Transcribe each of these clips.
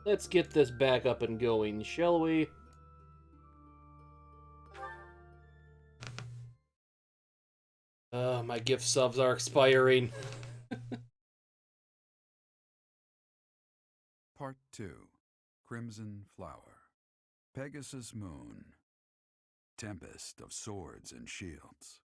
Let's get this back up and going, shall we? My gift subs are expiring. Part 2. Crimson Flower. Pegasus Moon. Tempest of Swords and Shields.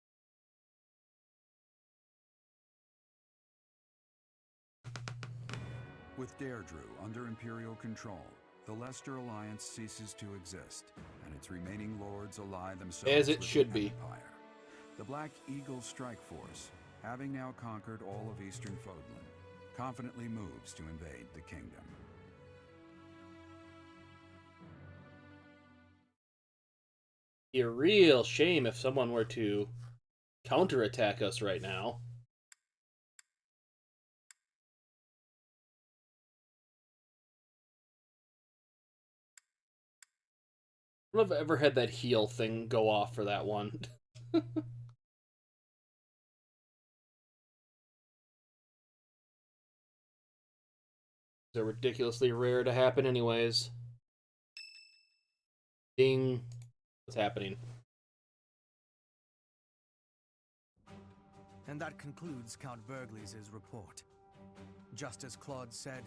With Deirdre under Imperial control, the Leicester Alliance ceases to exist, and its remaining lords ally themselves As it with should the be. Empire. The Black Eagle Strike Force, having now conquered all of Eastern Fodlan, confidently moves to invade the kingdom. Be a real shame if someone were to counterattack us right now. I don't know if I've ever had that heal thing go off for that one. They're ridiculously rare to happen anyways. Ding. What's happening? And that concludes Count Burgley's report. Just as Claude said,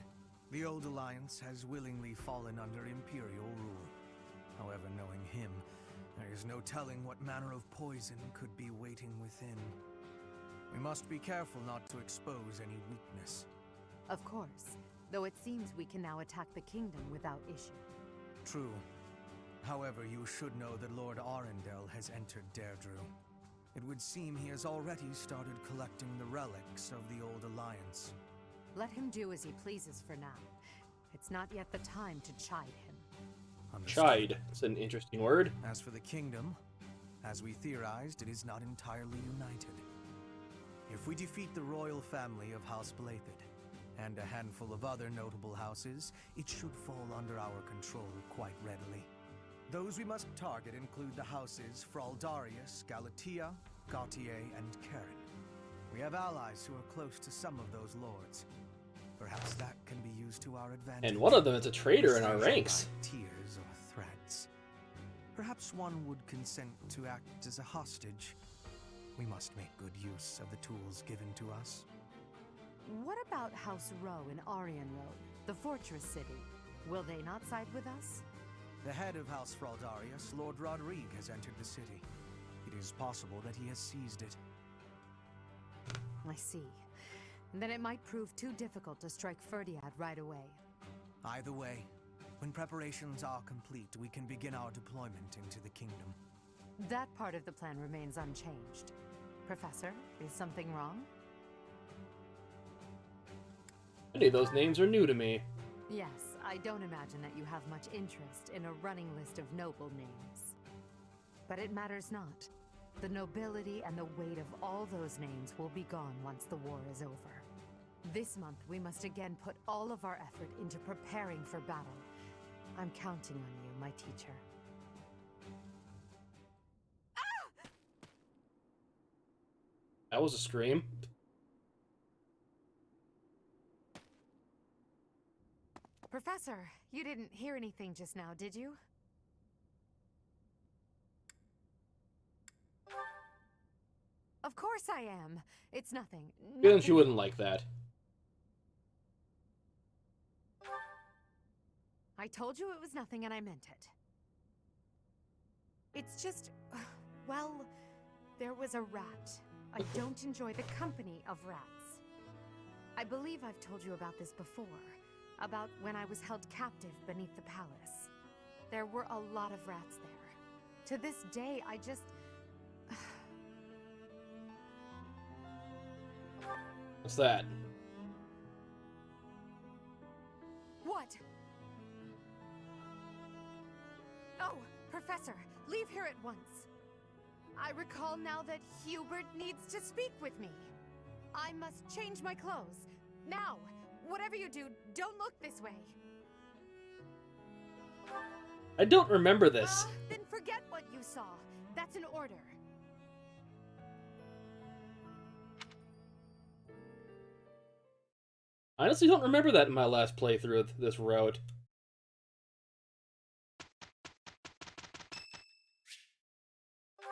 the Old Alliance has willingly fallen under Imperial rule. However, knowing him, there is no telling what manner of poison could be waiting within. We must be careful not to expose any weakness. Of course, though it seems we can now attack the kingdom without issue. True. However, you should know that Lord Arundel has entered Deirdre. It would seem he has already started collecting the relics of the Old Alliance. Let him do as he pleases for now. It's not yet the time to chide him. Understood. Chide. It's an interesting word. As for the kingdom, as we theorized, it is not entirely united. If we defeat the royal family of House Blapid, and a handful of other notable houses, it should fall under our control quite readily. Those we must target include the houses Fraldarius, Galatea, Gautier, and Karen. We have allies who are close to some of those lords. Perhaps that can be used to our advantage. And one of them is a traitor in our ranks. Tears or threats. Perhaps one would consent to act as a hostage. We must make good use of the tools given to us. What about House Row in Arian Road, the fortress city? Will they not side with us? The head of House Fraldarius, Lord Rodrigue, has entered the city. It is possible that he has seized it. I see. Then it might prove too difficult to strike Ferdiad right away. Either way, when preparations are complete, we can begin our deployment into the kingdom. That part of the plan remains unchanged. Professor, is something wrong? Any of those names are new to me. Yes, I don't imagine that you have much interest in a running list of noble names. But it matters not. The nobility and the weight of all those names will be gone once the war is over. This month, we must again put all of our effort into preparing for battle. I'm counting on you, my teacher. That was a scream. Professor, you didn't hear anything just now, did you? Of course I am. It's nothing. Feeling she Nothing. wouldn't like that. I told you it was nothing and I meant it. It's just, well, there was a rat. I don't enjoy the company of rats. I believe I've told you about this before. About when I was held captive beneath the palace. There were a lot of rats there. To this day, I just... What's that? What? Oh, Professor, leave here at once. I recall now that Hubert needs to speak with me. I must change my clothes. Now! Whatever you do, don't look this way. I don't remember this. Then forget what you saw. That's an order. I honestly don't remember that in my last playthrough of this road.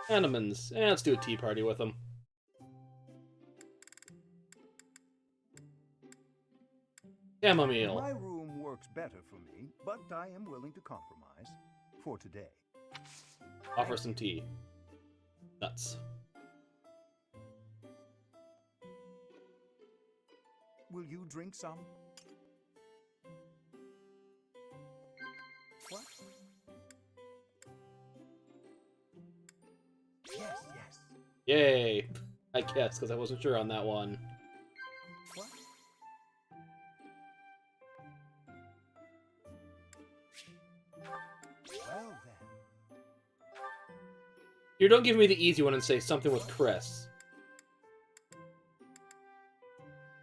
Animans. Let's do a tea party with them. Chamomile. My room works better for me, but I am willing to compromise for today. Offer some tea. Nuts. Will you drink some? What? Yes, yes. Yay! I guess, because I wasn't sure on that one. What? Well then. You don't give me the easy one and say something with Chris.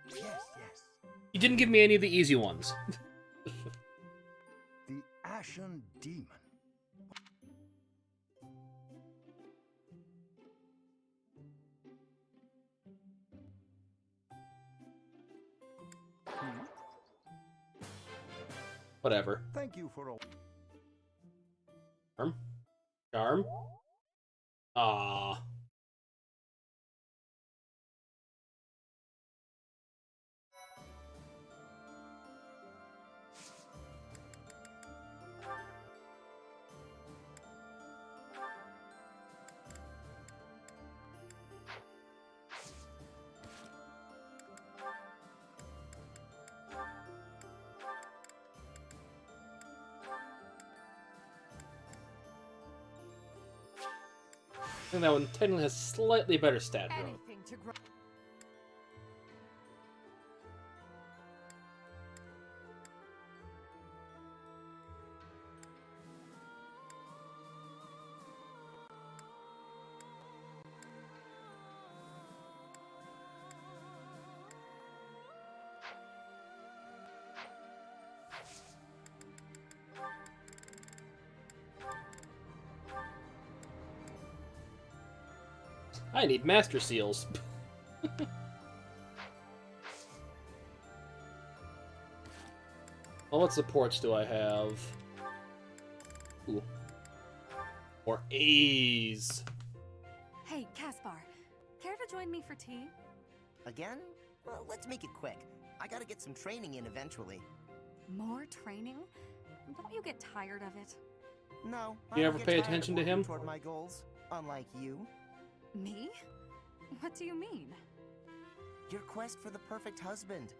Yes, yes. You didn't give me any of the easy ones. The Ashen Demon. Whatever. Thank you for all. Charm? Charm? Ah. I think that one technically has slightly better stat growth. Anything to grow. I need master seals. Well, what supports do I have? Ooh. More A's. Hey, Caspar, care to join me for tea? Again? Well, let's make it quick. I gotta get some training in eventually. More training? Don't you get tired of it? No, I You don't ever get pay tired of attention to working him? toward my goals, unlike you. Me? What do you mean? Your quest for the perfect husband.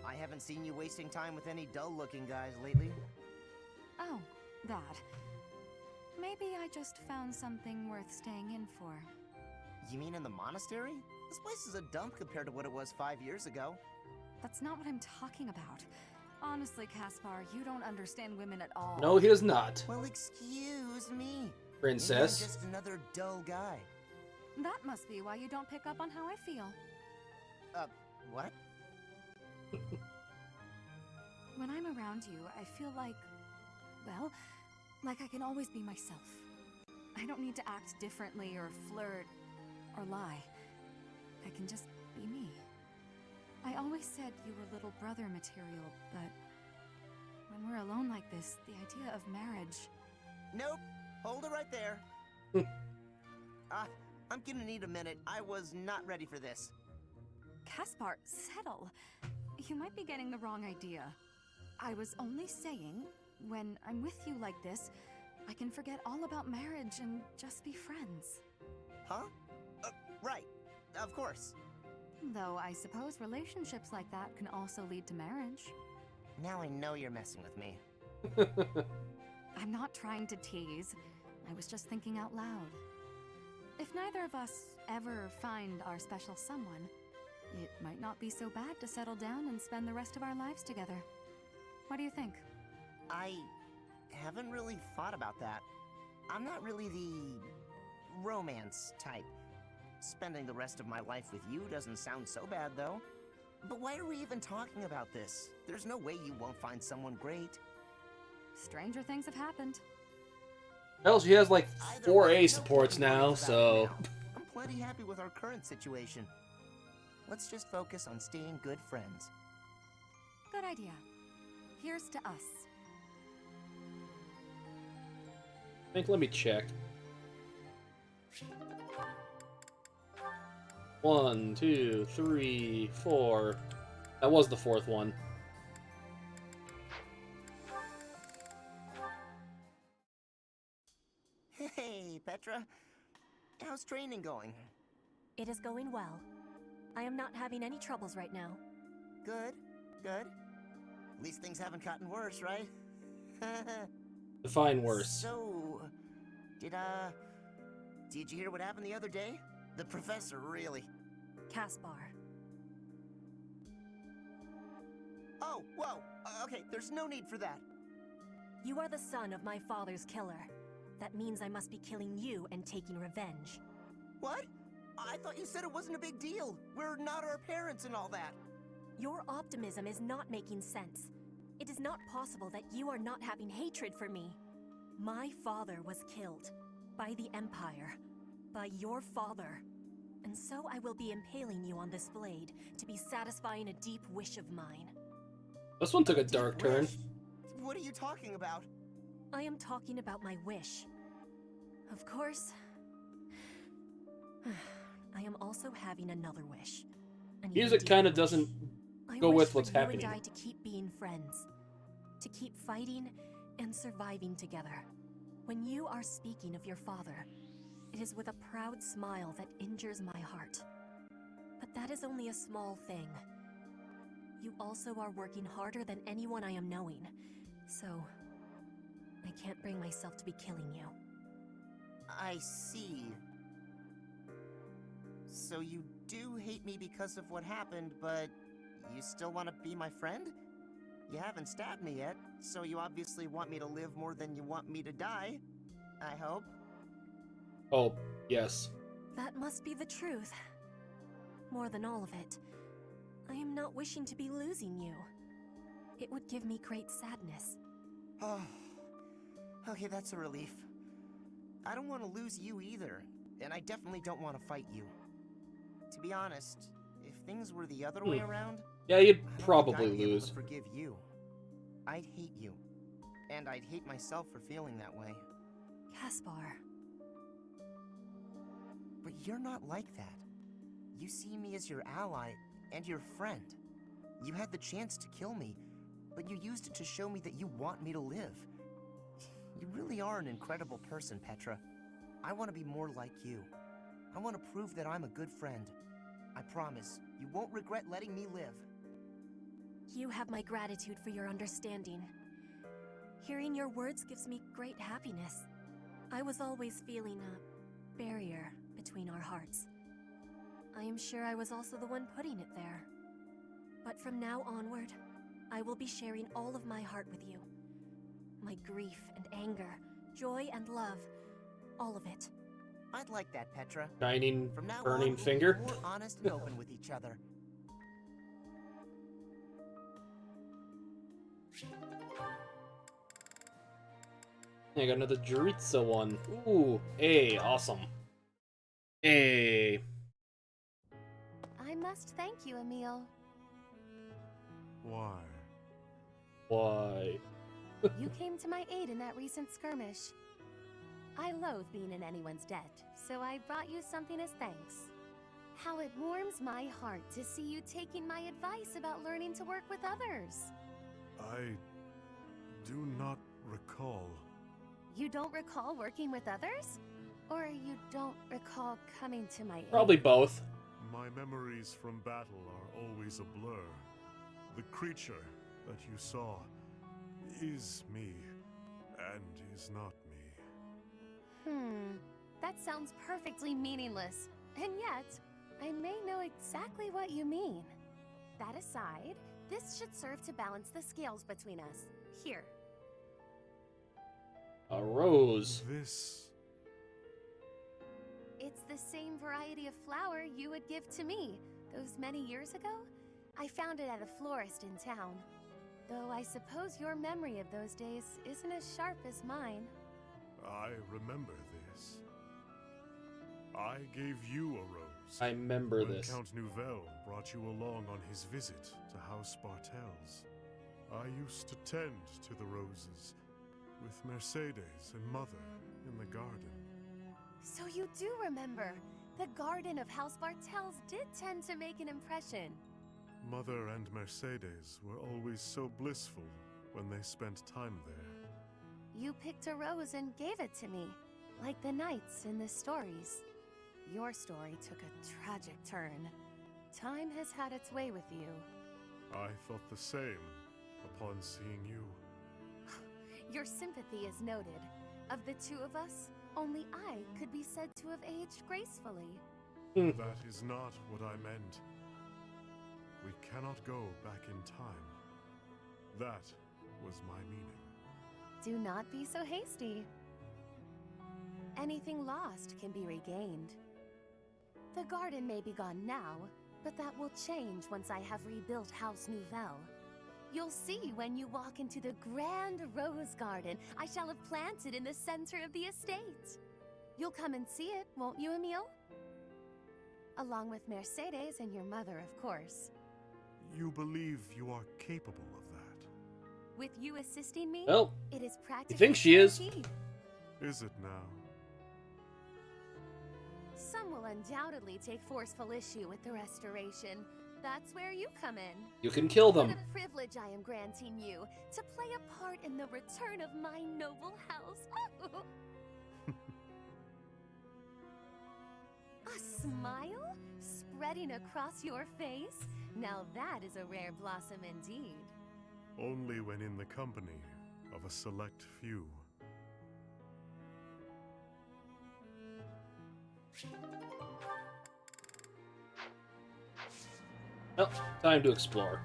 I haven't seen you wasting time with any dull-looking guys lately. Oh, that. Maybe I just found something worth staying in for. You mean in the monastery? This place is a dump compared to what it was 5 years ago. That's not what I'm talking about. Honestly, Caspar, you don't understand women at all. No, he does not. Well, excuse me. Princess. Maybe I'm just another dull guy. That must be why you don't pick up on how I feel. What? When I'm around you, I feel like, well, like I can always be myself. I don't need to act differently or flirt or lie. I can just be me. I always said you were little brother material, but when we're alone like this, the idea of marriage... Nope. Hold it right there. I'm gonna need a minute. I was not ready for this. Caspar, settle. You might be getting the wrong idea. I was only saying, when I'm with you like this, I can forget all about marriage and just be friends. Huh? Right. Of course. Though I suppose relationships like that can also lead to marriage. Now I know you're messing with me. I'm not trying to tease. I was just thinking out loud. If neither of us ever find our special someone, it might not be so bad to settle down and spend the rest of our lives together. What do you think? I haven't really thought about that. I'm not really the romance type. Spending the rest of my life with you doesn't sound so bad, though. But why are we even talking about this? There's no way you won't find someone great. Stranger things have happened. Hell, she has like Either 4 way, A no supports point worrying now, about it so... now. I'm plenty happy with our current situation. Let's just focus on staying good friends. Good idea. Here's to us. I think, let me check. 1, 2, 3, 4. That was the fourth one. Hey, Petra. How's training going? It is going well. I am not having any troubles right now. Good, good. At least things haven't gotten worse, right? Define worse. So, did you hear what happened the other day? The professor, really. Caspar. Oh, whoa! Okay, there's no need for that. You are the son of my father's killer. That means I must be killing you and taking revenge. What? I thought you said it wasn't a big deal. We're not our parents and all that. Your optimism is not making sense. It is not possible that you are not having hatred for me. My father was killed. By the Empire. By your father. And so I will be impaling you on this blade to be satisfying a deep wish of mine. This one took a dark turn. Wish? What are you talking about? I am talking about my wish. Of course, I am also having another wish. Music kind of doesn't go with what's happening. You and I to keep being friends, to keep fighting and surviving together. When you are speaking of your father, it is with a proud smile that injures my heart. But that is only a small thing. You also are working harder than anyone I am knowing, so I can't bring myself to be killing you. I see. So you do hate me because of what happened, but you still want to be my friend? You haven't stabbed me yet, so you obviously want me to live more than you want me to die. I hope. Oh, yes. That must be the truth. More than all of it, I am not wishing to be losing you. It would give me great sadness. Oh, okay, that's a relief. I don't want to lose you either, and I definitely don't want to fight you. To be honest, if things were the other way around, Yeah, you'd I don't think probably I'd be able lose. to forgive you. I'd hate you, and I'd hate myself for feeling that way. Caspar. But you're not like that. You see me as your ally and your friend. You had the chance to kill me, but you used it to show me that you want me to live. You really are an incredible person, Petra. I want to be more like you. I want to prove that I'm a good friend. I promise, you won't regret letting me live. You have my gratitude for your understanding. Hearing your words gives me great happiness. I was always feeling a barrier between our hearts. I am sure I was also the one putting it there. But from now onward, I will be sharing all of my heart with you. My grief and anger, joy and love, all of it. I'd like that, Petra. Shining, From now burning on, we'll finger. be more honest and open with each other. I got another Juritsa one. Ooh, A, awesome. A. I must thank you, Emil. Why? Why? You came to my aid in that recent skirmish. I loathe being in anyone's debt, so I brought you something as thanks. How it warms my heart to see you taking my advice about learning to work with others. I do not recall. You don't recall working with others? Or you don't recall coming to my aid? Probably both. My memories from battle are always a blur. The creature that you saw is me, and is not me. That sounds perfectly meaningless. And yet, I may know exactly what you mean. That aside, this should serve to balance the scales between us. Here. A rose. This... It's the same variety of flower you would give to me. Those many years ago, I found it at a florist in town. Though I suppose your memory of those days isn't as sharp as mine. I remember this. I gave you a rose. I remember when this. Count Nouvelle brought you along on his visit to House Bartels. I used to tend to the roses with Mercedes and Mother in the garden. So you do remember. The garden of House Bartels did tend to make an impression. Mother and Mercedes were always so blissful when they spent time there. You picked a rose and gave it to me, like the knights in the stories. Your story took a tragic turn. Time has had its way with you. I thought the same upon seeing you. Your sympathy is noted. Of the two of us, only I could be said to have aged gracefully. That is not what I meant. We cannot go back in time. That was my meaning. Do not be so hasty. Anything lost can be regained. The garden may be gone now, but that will change once I have rebuilt House Nouvelle. You'll see when you walk into the grand rose garden I shall have planted in the center of the estate. You'll come and see it, won't you, Emile? Along with Mercedes and your mother, of course. You believe you are capable of that? With you assisting me, Well, it is practically you think she is? guaranteed. Is it now? Some will undoubtedly take forceful issue with the restoration. That's where you come in. You can kill them. What a privilege I am granting you to play a part in the return of my noble house. A smile spreading across your face? Now that is a rare blossom indeed. Only when in the company of a select few. Well, time to explore.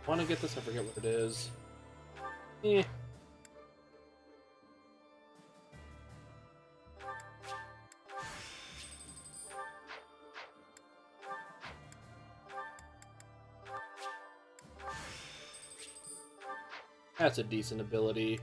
Want to get this? I forget what it is. Eh. That's a decent ability.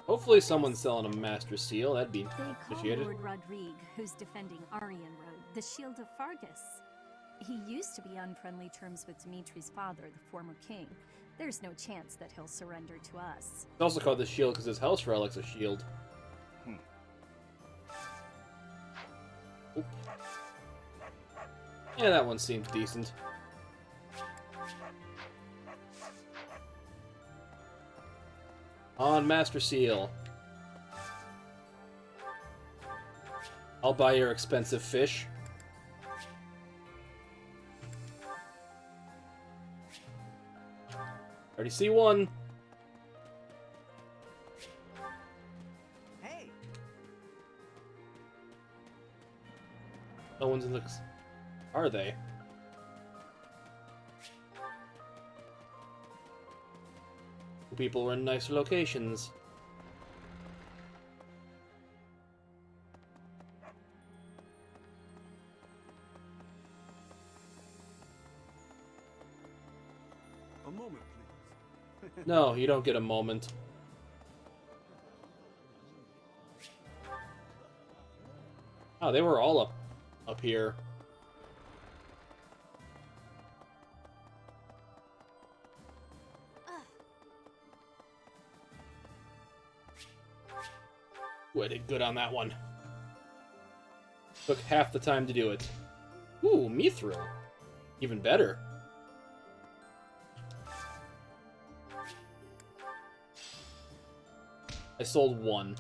Hopefully someone's selling a Master Seal. That'd be They call appreciated. Lord Rodrigue, who's defending Aryan Road, the Shield of Fargus. He used to be on friendly terms with Dimitri's father, the former king. There's no chance that he'll surrender to us. It's also called the Shield because his house relic's a shield. Oop. Yeah, that one seems decent. On Master Seal. I'll buy your expensive fish. Already see one. Hey! No one's in the... Are they? People were in nicer locations. A moment, please. No, you don't get a moment. Oh, they were all up here. Ooh, I did good on that one. Took half the time to do it. Ooh, Mithril. Even better. I sold one.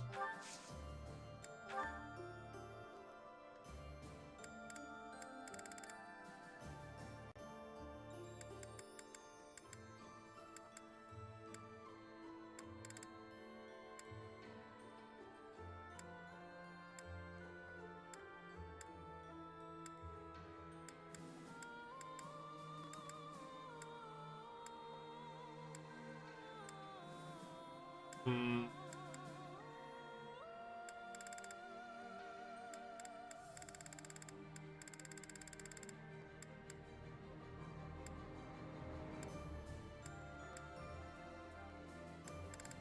Hmm.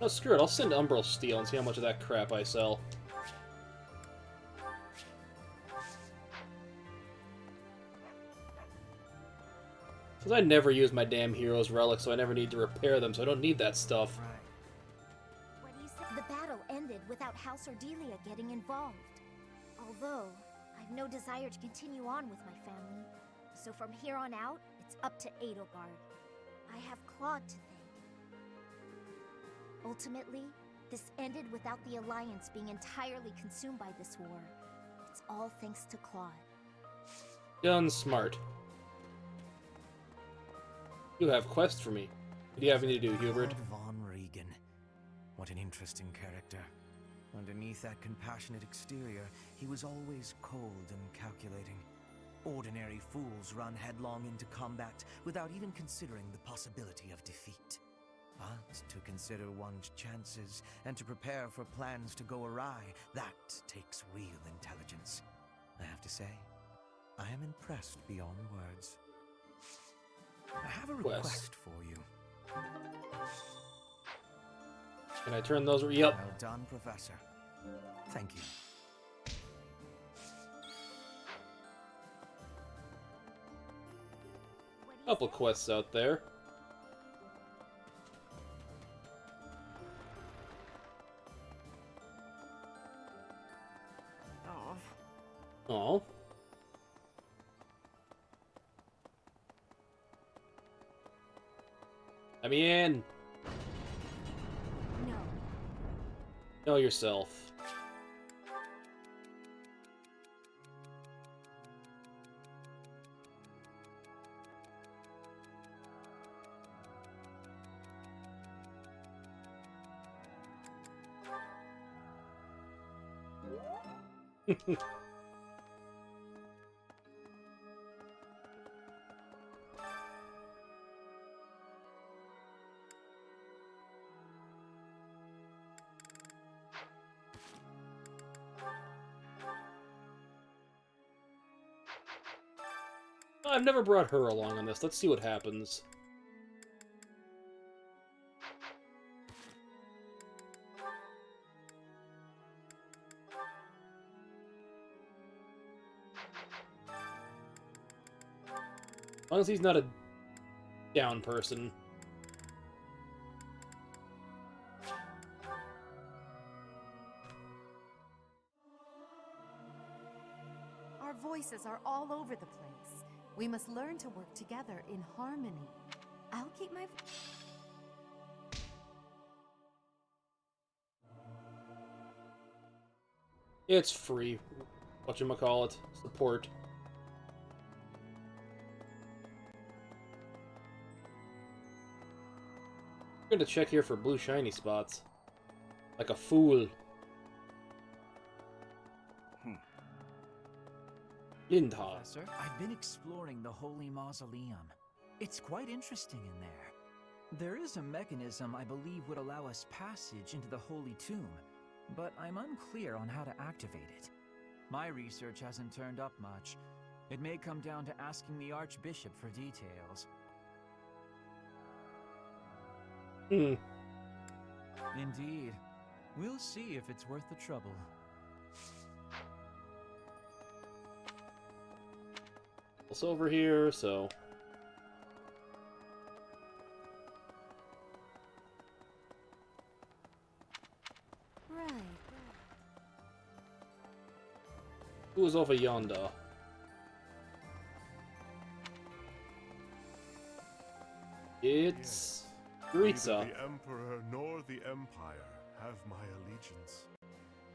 Oh, screw it. I'll send Umbral Steel and see how much of that crap I sell. Because I never use my damn hero's relics, so I never need to repair them, so I don't need that stuff. Right. What do you say? The battle ended without House Ordelia getting involved. Although, I've no desire to continue on with my family. So from here on out, it's up to Edelgard. I have Claude to thank. Ultimately, this ended without the Alliance being entirely consumed by this war. It's all thanks to Claude. Done smart. You have quests for me. What do you have me to do, Hubert? Claude von Regan. What an interesting character. Underneath that compassionate exterior, he was always cold and calculating. Ordinary fools run headlong into combat without even considering the possibility of defeat. But to consider one's chances and to prepare for plans to go awry, that takes real intelligence. I have to say, I am impressed beyond words. I have a request for you. Can I turn those? Yep. Well done, Professor. Thank you. Couple quests out there. Oh. Let me in. No. Know yourself. I've never brought her along on this. Let's see what happens. As long as he's not a down person. Our voices are all over the place. We must learn to work together in harmony. I'll keep my... It's free. Whatchamacallit. Support. I'm gonna check here for blue shiny spots. Like a fool. Lindha. Professor, I've been exploring the Holy Mausoleum. It's quite interesting in there. There is a mechanism I believe would allow us passage into the Holy Tomb, but I'm unclear on how to activate it. My research hasn't turned up much. It may come down to asking the Archbishop for details. Indeed. We'll see if it's worth the trouble. It's over here, so... Right. Who's over yonder? It's... Neither Gritza. the Emperor nor the Empire have my allegiance.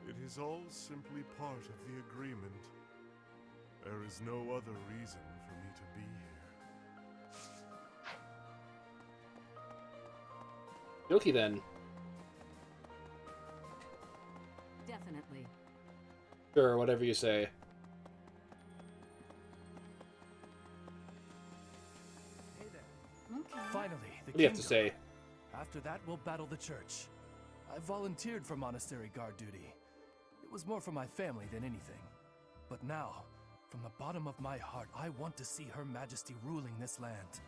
It is all simply part of the agreement. There is no other reason for me to be here. Okay then. Definitely. Sure, whatever you say. Hey there. Okay. Finally, the What do you have kingdom. to say? After that, we'll battle the church. I volunteered for monastery guard duty. It was more for my family than anything. But now, from the bottom of my heart, I want to see Her Majesty ruling this land.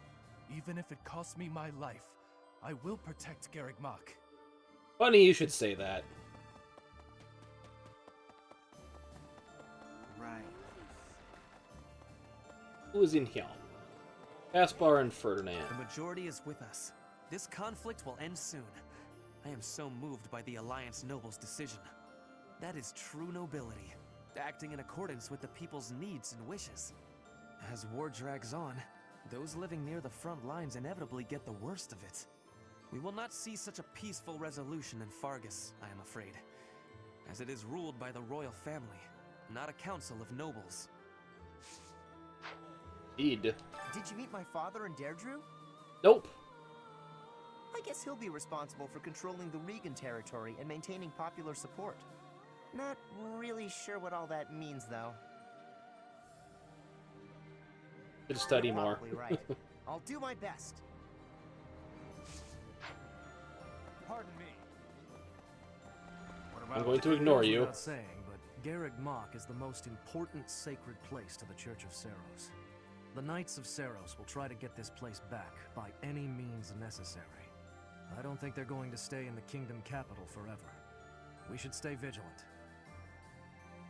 Even if it costs me my life, I will protect Garreg Mach. Funny you should say that. Right. Who is in here? Caspar and Ferdinand. The majority is with us. This conflict will end soon. I am so moved by the Alliance Noble's decision. That is true nobility, acting in accordance with the people's needs and wishes. As war drags on, those living near the front lines inevitably get the worst of it. We will not see such a peaceful resolution in Fargus, I am afraid, as it is ruled by the royal family, not a council of nobles. Indeed. Did you meet my father in Deirdre? Nope. I guess he'll be responsible for controlling the Regan territory and maintaining popular support. Not really sure what all that means, though. Should study You're more. probably right. I'll do my best. Pardon me. I'm going to ignore you. Without saying, but Garreg Mach is the most important sacred place to the Church of Seiros. The Knights of Seiros will try to get this place back by any means necessary. I don't think they're going to stay in the kingdom capital forever. We should stay vigilant.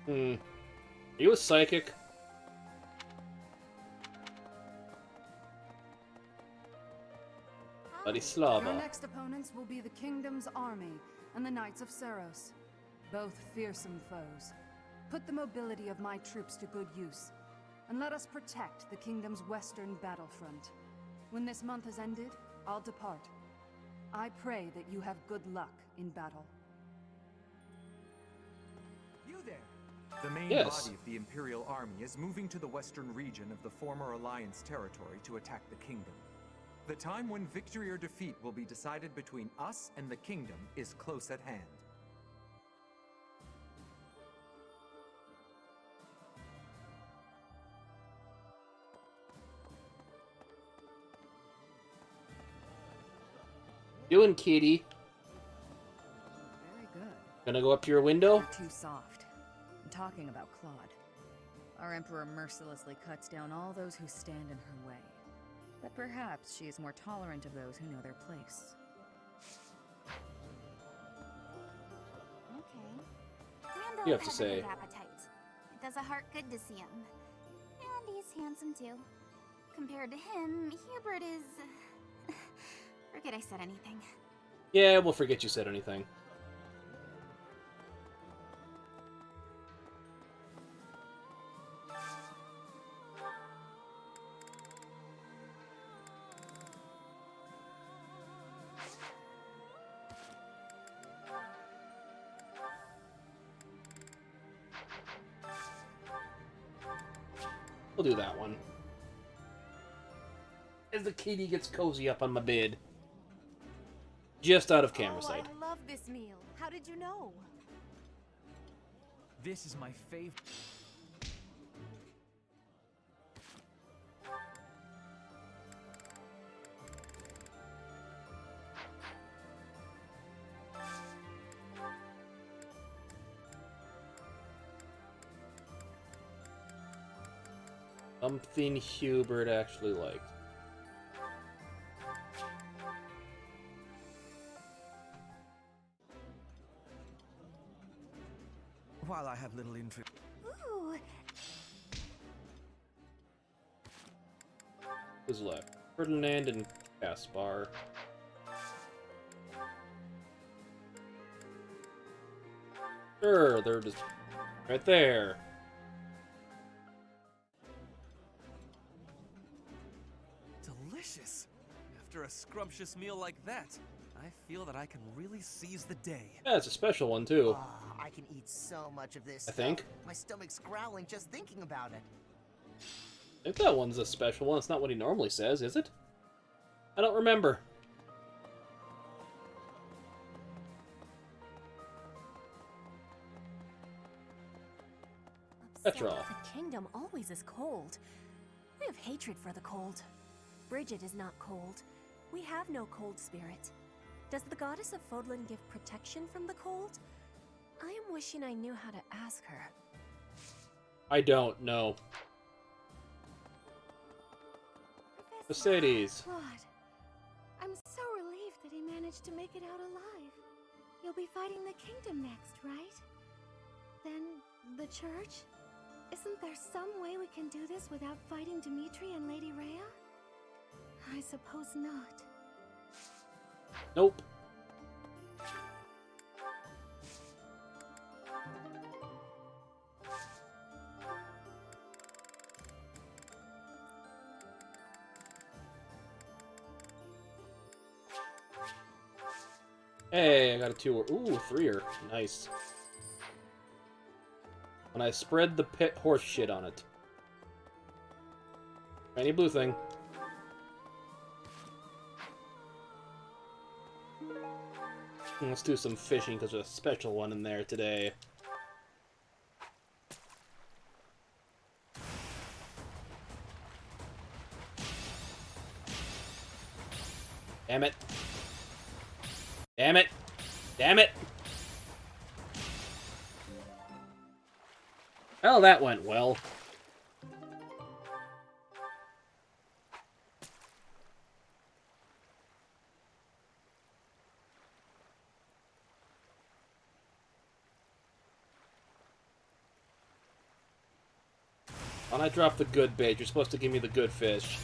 Are you a psychic? Your Slava. next opponents will be the Kingdom's army and the Knights of Seiros. Both fearsome foes. Put the mobility of my troops to good use, and let us protect the Kingdom's western battlefront. When this month has ended, I'll depart. I pray that you have good luck in battle. You there! The main Yes. body of the Imperial Army is moving to the western region of the former Alliance territory to attack the Kingdom. The time when victory or defeat will be decided between us and the Kingdom is close at hand. Doing, kitty? Very good. Gonna go up to your window? You're too soft. I'm talking about Claude. Our Emperor mercilessly cuts down all those who stand in her way. But perhaps she is more tolerant of those who know their place. Okay. Randall You have to has a say. big appetite. It does a heart good to see him. And he's handsome too. Compared to him, Hubert is... Forget I said anything. Yeah, we'll forget you said anything. We'll do that one. As the kitty gets cozy up on my bed. Just out of camera sight. I love this meal. How did you know? This is my favorite. Something Hubert actually liked. While I have little interest. Ooh, Who's left? Ferdinand and Caspar. Sure, they're just right there. Delicious! After a scrumptious meal like that, I feel that I can really seize the day. Yeah, it's a special one, too. I can eat so much of this I think. My stomach's growling just thinking about it. I think that one's a special one. It's not what he normally says, is it? I don't remember. Petra. The kingdom always is cold. I have hatred for the cold. Bridget is not cold. We have no cold spirit. Does the goddess of Fodlan give protection from the cold? I am wishing I knew how to ask her. I don't know. Mercedes. Claude, I'm so relieved that he managed to make it out alive. You'll be fighting the kingdom next, right? Then the church? Isn't there some way we can do this without fighting Dimitri and Lady Rhea? I suppose not. Nope. Hey, I got a 2-er. Ooh, 3-er. Nice. When I spread the pit horse shit on it. Any blue thing. Let's do some fishing because there's a special one in there today. Damn it. Damn it! Damn it! Well, that went well. When I drop the good bait, you're supposed to give me the good fish.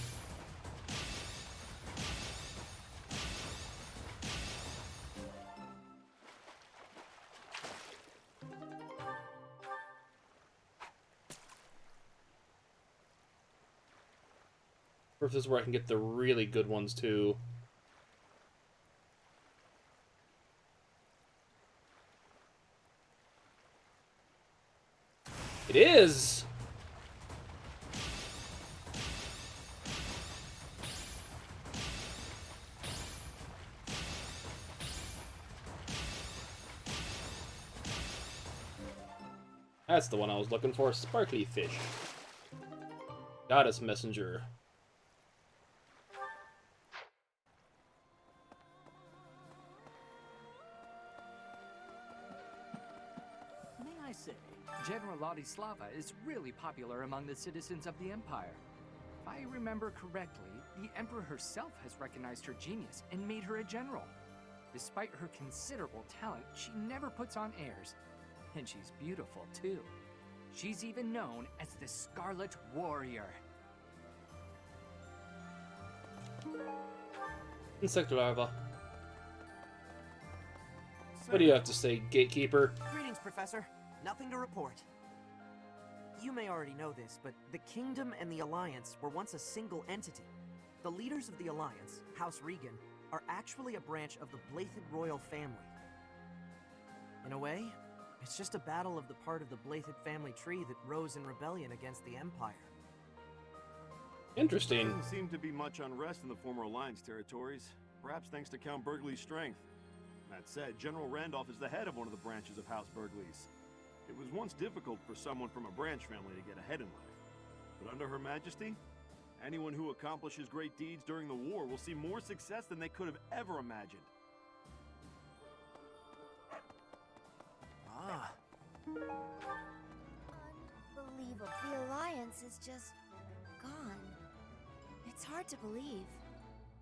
Or if this is where I can get the really good ones, too. It is! That's the one I was looking for. Sparkly fish. Goddess messenger. May I say, General Ladislava is really popular among the citizens of the Empire. If I remember correctly, the Emperor herself has recognized her genius and made her a general. Despite her considerable talent, she never puts on airs. And she's beautiful, too. She's even known as the Scarlet Warrior. Insect larva. What do you have to say, gatekeeper? Greetings, Professor. Nothing to report. You may already know this, but the Kingdom and the Alliance were once a single entity. The leaders of the Alliance, House Regan, are actually a branch of the Blythed royal family. In a way, it's just a battle of the part of the Blythed family tree that rose in rebellion against the Empire. Interesting. There doesn't seem to be much unrest in the former Alliance territories, perhaps thanks to Count Burgley's strength. That said, General Randolph is the head of one of the branches of House Burgleys. It was once difficult for someone from a branch family to get ahead in life. But under Her Majesty, anyone who accomplishes great deeds during the war will see more success than they could have ever imagined. Ah. Unbelievable. The Alliance is just gone. It's hard to believe.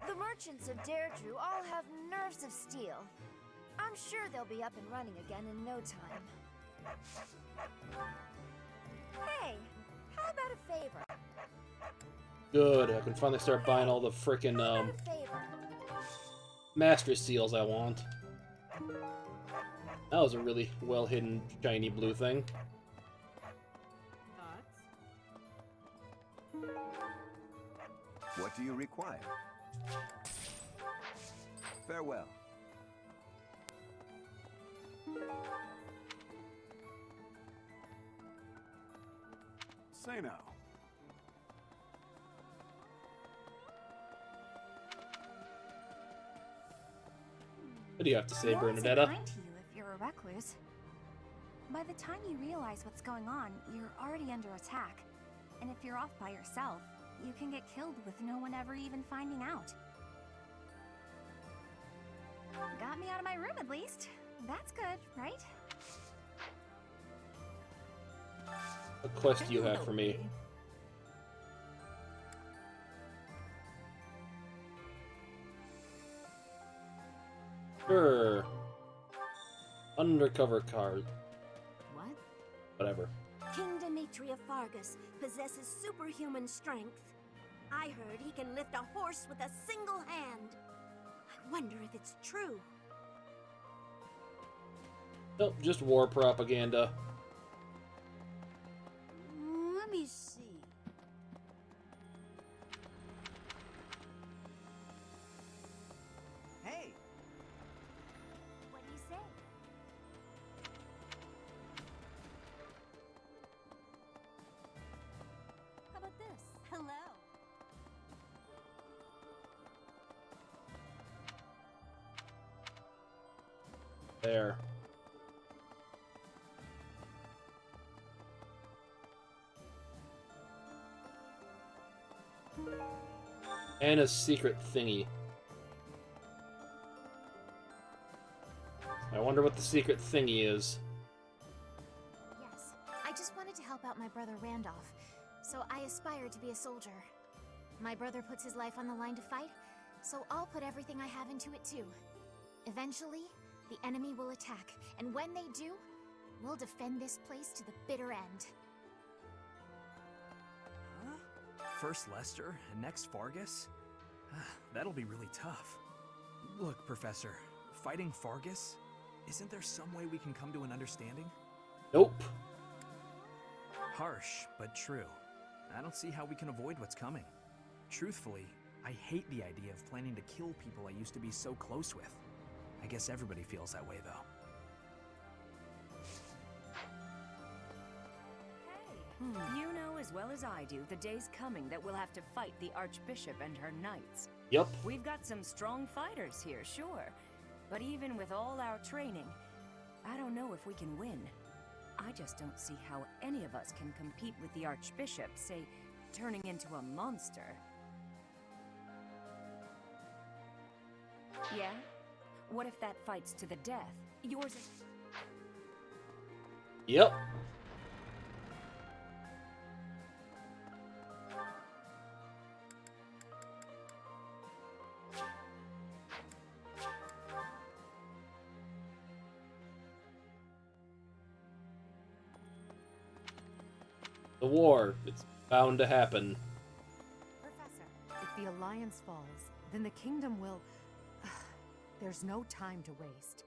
The merchants of Deirdre all have nerves of steel. I'm sure they'll be up and running again in no time. Hey, how about a favor? Good, I can finally start buying all the frickin' master seals I want. That was a really well-hidden shiny blue thing. What do you require? Farewell. Say now. What do you have to say, No one's Bernadetta? kind to you if you're a recluse. By the time you realize what's going on, you're already under attack. And if you're off by yourself, you can get killed with no one ever even finding out. Got me out of my room at least. That's good, right? What quest do you have for me? Sure. Undercover card. What? Whatever. King Dimitri of Fargus possesses superhuman strength. I heard he can lift a horse with a single hand. I wonder if it's true. Nope, just war propaganda. Let me see. Hey! What do you say? How about this? Hello. There. And a secret thingy. I wonder what the secret thingy is. Yes, I just wanted to help out my brother Randolph, so I aspire to be a soldier. My brother puts his life on the line to fight, so I'll put everything I have into it too. Eventually, the enemy will attack, and when they do, we'll defend this place to the bitter end. First Lester, and next Fargus? That'll be really tough. Look, Professor, fighting Fargus? Isn't there some way we can come to an understanding? Nope. Harsh, but true. I don't see how we can avoid what's coming. Truthfully, I hate the idea of planning to kill people I used to be so close with. I guess everybody feels that way, though. You know as well as I do the day's coming that we'll have to fight the Archbishop and her knights. Yep. We've got some strong fighters here, sure. But even with all our training, I don't know if we can win. I just don't see how any of us can compete with the Archbishop, say, turning into a monster. Yeah? What if that fight's to the death? Yours is... Yep. The war, it's bound to happen. Professor, if the Alliance falls, then the kingdom will... There's no time to waste.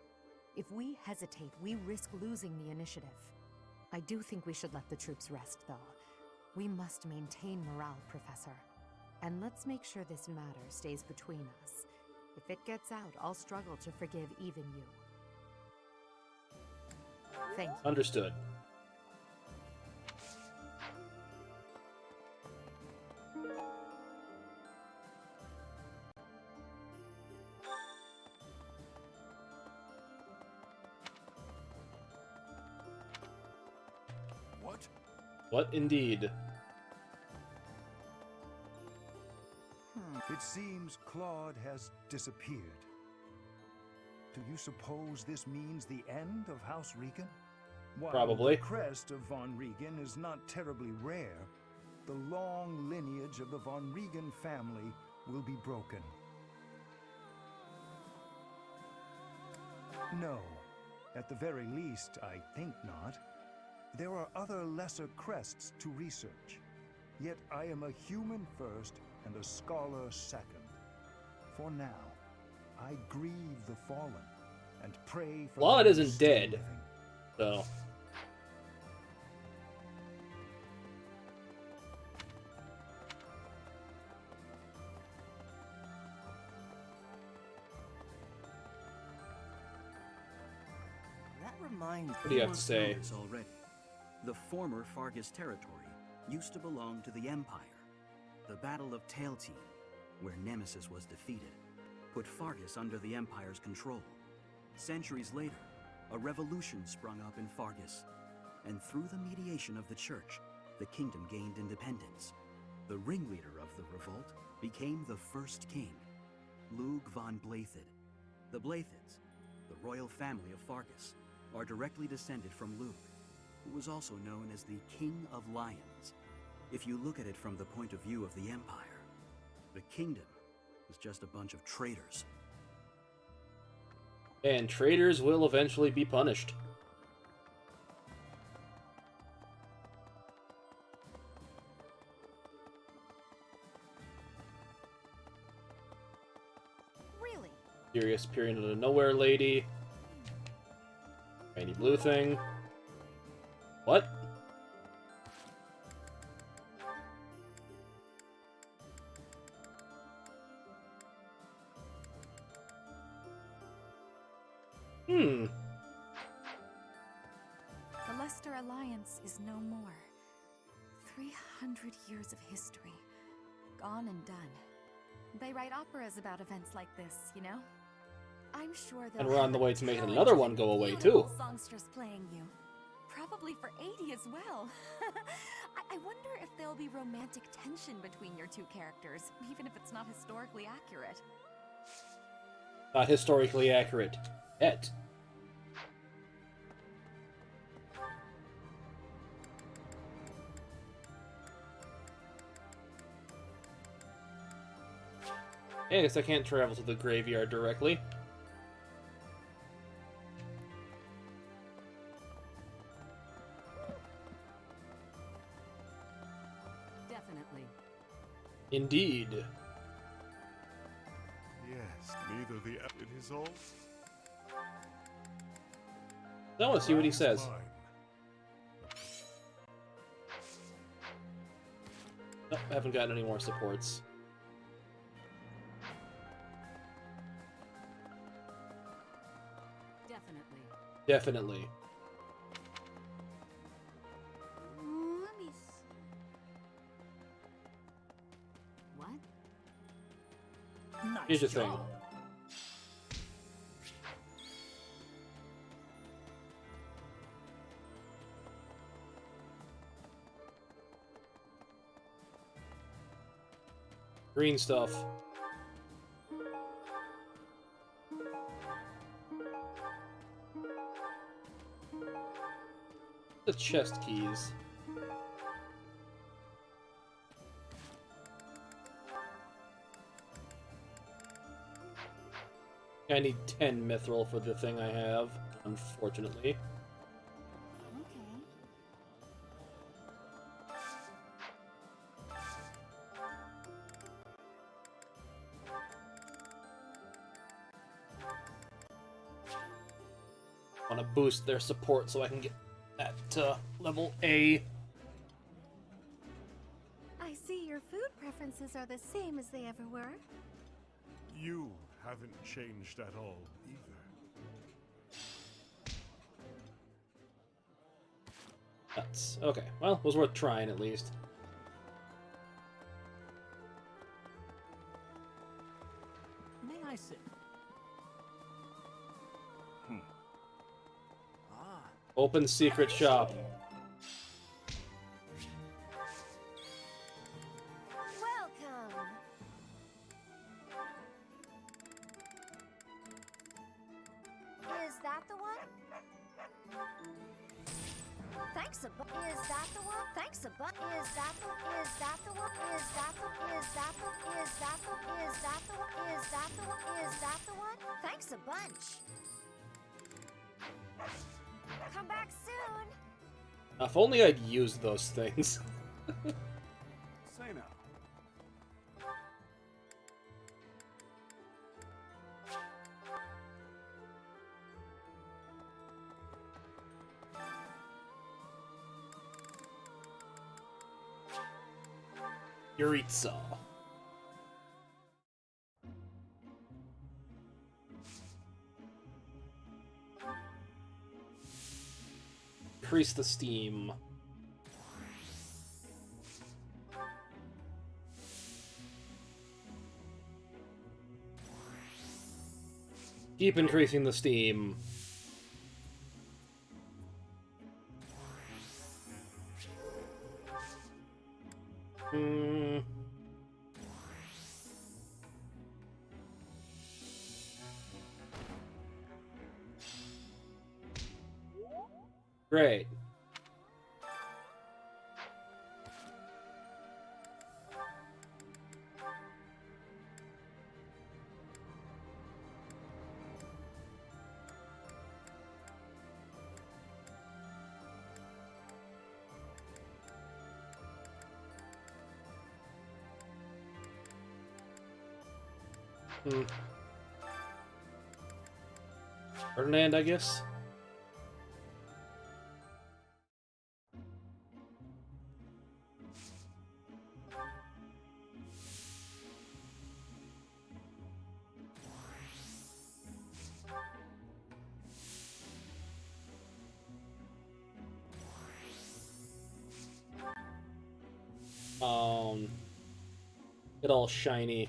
If we hesitate, we risk losing the initiative. I do think we should let the troops rest, though. We must maintain morale, Professor. And let's make sure this matter stays between us. If it gets out, I'll struggle to forgive even you. Thank you. Understood. What indeed? It seems Claude has disappeared. Do you suppose this means the end of House Regan? While Probably. the crest of von Regan is not terribly rare, the long lineage of the von Regan family will be broken. No, at the very least, I think not. There are other lesser crests to research. Yet I am a human first and a scholar second. For now, I grieve the fallen and pray for Claude those isn't still dead, living. so... That mind. What do you have to say? This already. The former Fargus territory used to belong to the Empire. The Battle of Tailtean, where Nemesis was defeated, put Fargus under the Empire's control. Centuries later, a revolution sprung up in Fargus, and through the mediation of the Church, the kingdom gained independence. The ringleader of the revolt became the first king, Lug von Blathid. The Blathids, the royal family of Fargus, are directly descended from Lug, who was also known as the King of Lions. If you look at it from the point of view of the Empire, the kingdom is just a bunch of traitors. And traitors will eventually be punished. Really? Serious period of nowhere lady. Tiny blue thing. What? The Leicester Alliance is no more. 300 years of history. Gone and done. They write operas about events like this, you know? I'm sure they'll And we're on the have a way to making talented another one go away, too. beautiful songstress playing you. Probably for 80 as well. I wonder if there'll be romantic tension between your two characters, even if it's not historically accurate. Not historically accurate. Yet. Yeah, I guess I can't travel to the graveyard directly. Definitely. Indeed. Yes, neither the... It is all... I want to see what he says. Oh, I haven't gotten any more supports. Definitely. Definitely. Let me What? Here's the thing. Green stuff. The chest keys. I need 10 mithril for the thing I have, unfortunately. I want to boost their support so I can get that level A. I see your food preferences are the same as they ever were. You haven't changed at all, either. Nuts. Okay, well, it was worth trying at least. May I sit? Open secret shop. Welcome. Is that the one? Thanks a bunch. Is that the one? Thanks a bunch. Is that the? Is that the one? Is that the? Is that the? Is that the? Is that the? Is that the? Is that the one? Thanks a bunch. Come back soon. If only I'd used those things. Say now. Yuritsa. increase the steam. Keep increasing the steam. Great. Ferdinand, I guess? Get all shiny.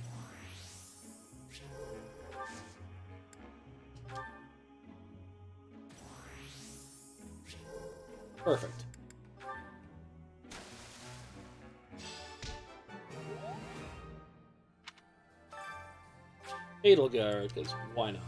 Perfect. Edelgard, because why not?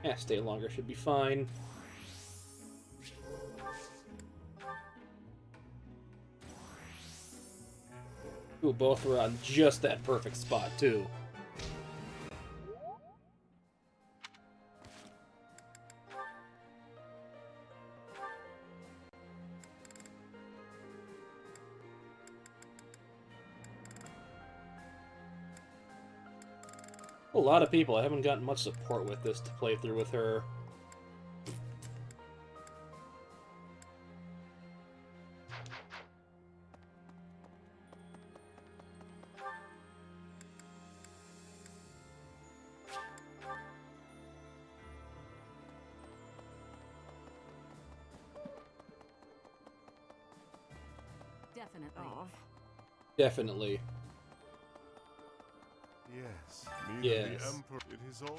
Yeah, stay longer should be fine. Ooh, both were on just that perfect spot, too. A lot of people. I haven't gotten much support with this to play through with her. Definitely. Definitely. Yes, me Yes. and the Emperor. It is all.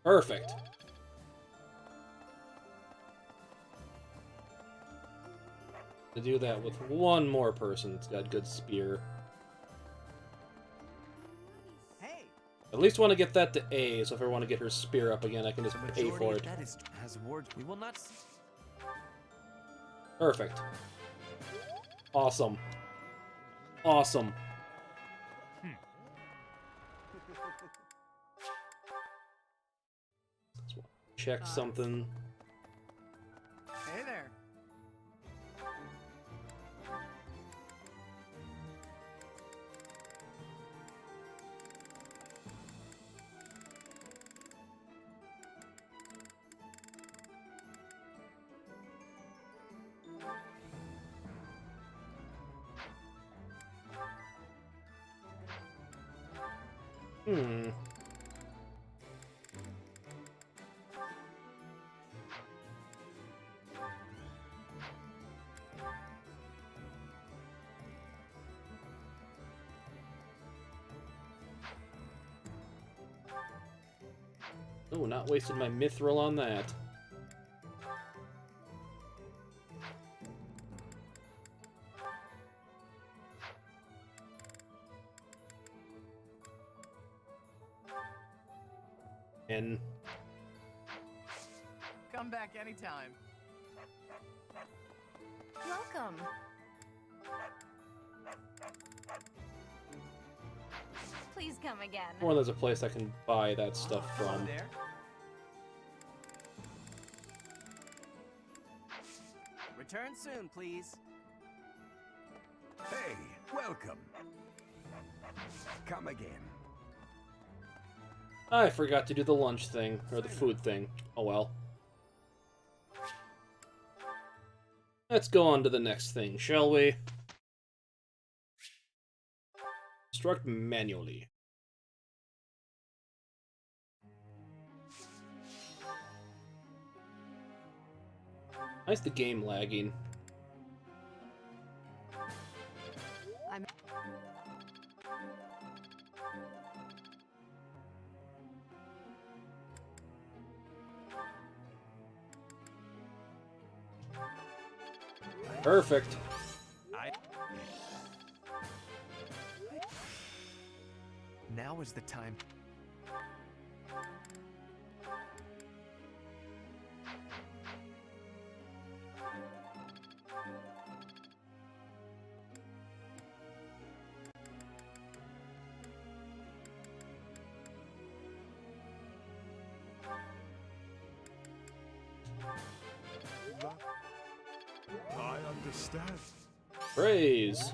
Perfect. To do that with one more person that's got good spear. Hey. At least want to get that to A, so if I want to get her spear up again, I can just pay for it. That is has ward. We will not. Perfect. Awesome. Awesome. Check something. Hey there. Hmm. Oh, not wasted my mithril on that. And Come back anytime. Welcome. Please come again. or there's a place I can buy that stuff from. There. Return soon, please. Hey, welcome. Come again. I forgot to do the lunch thing, or the food thing. Oh well. Let's go on to the next thing, shall we? Construct manually. Why is the game lagging? Perfect. Now is the time. I understand. Praise.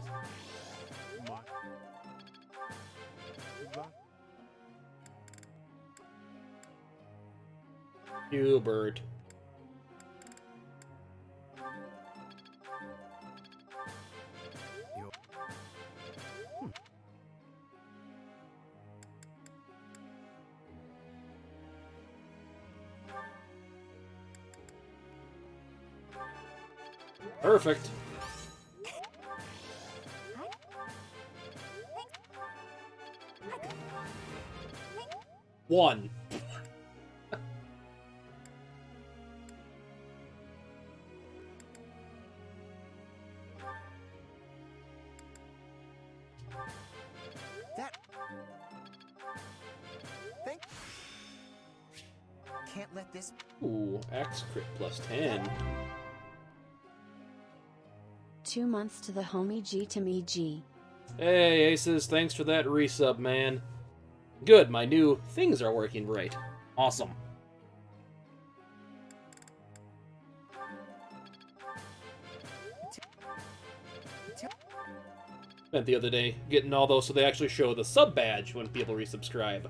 Hubert. Perfect. One. Can't let this. Ooh, axe crit plus 10. 2 months to the homie G to me G. Hey, Aces, thanks for that resub, man. Good, my new things are working right. Awesome. Spent the other day getting all those so they actually show the sub badge when people resubscribe.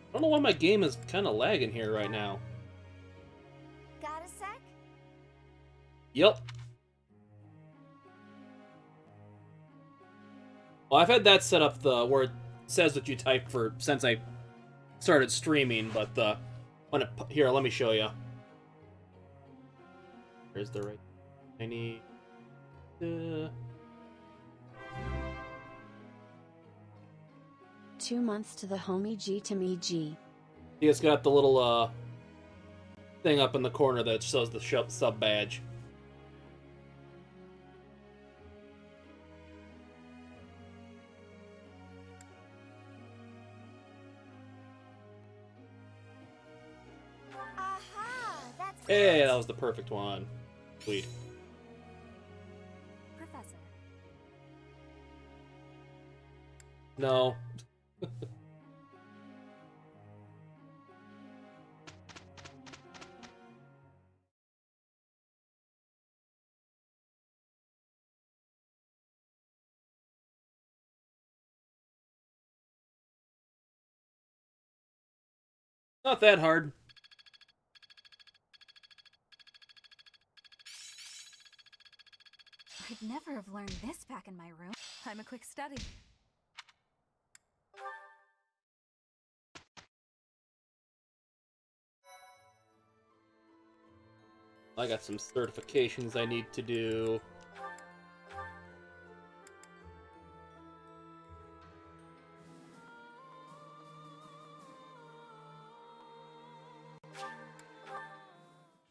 I don't know why my game is kind of lagging here right now. Got a sec? Yep. Well, I've had that set up where it says that you type for since I started streaming, but here, let me show you. Where's the right? I need. 2 months to the homie G to me G. It's got the little thing up in the corner that shows the sub badge. Hey, that was the perfect one. Sweet. Professor. No. Not that hard. I'd never have learned this back in my room. I'm a quick study. I got some certifications I need to do.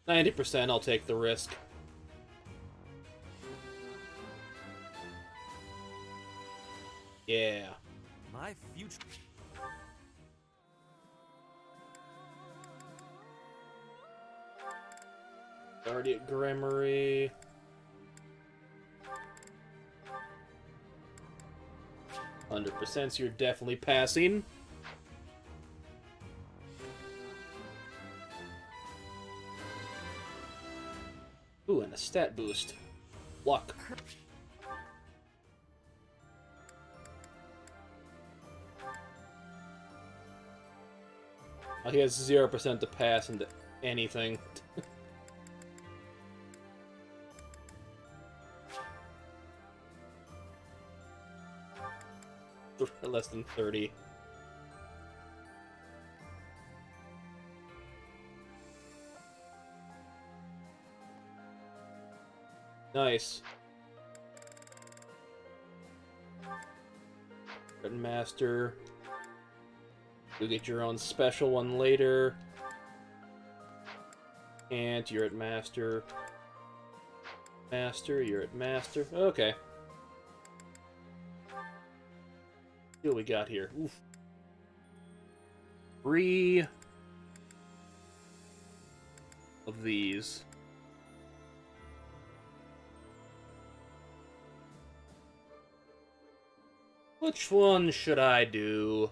%, I'll take the risk. Yeah. My future. Already at Grammary. 100%, so you're definitely passing. Ooh, and a stat boost. Luck. Oh, he has 0% to pass into anything. Less than 30. Nice. Red Master. You'll get your own special one later. And you're at Master. Master, you're at Master. Okay. See what we got here. Oof. 3 of these. Which one should I do?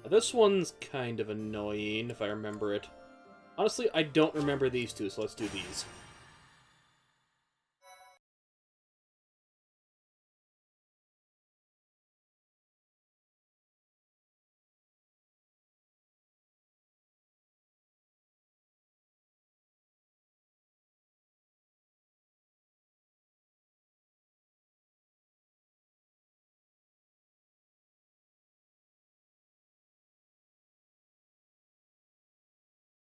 This one's kind of annoying, if I remember it. Honestly, I don't remember these two, so let's do these.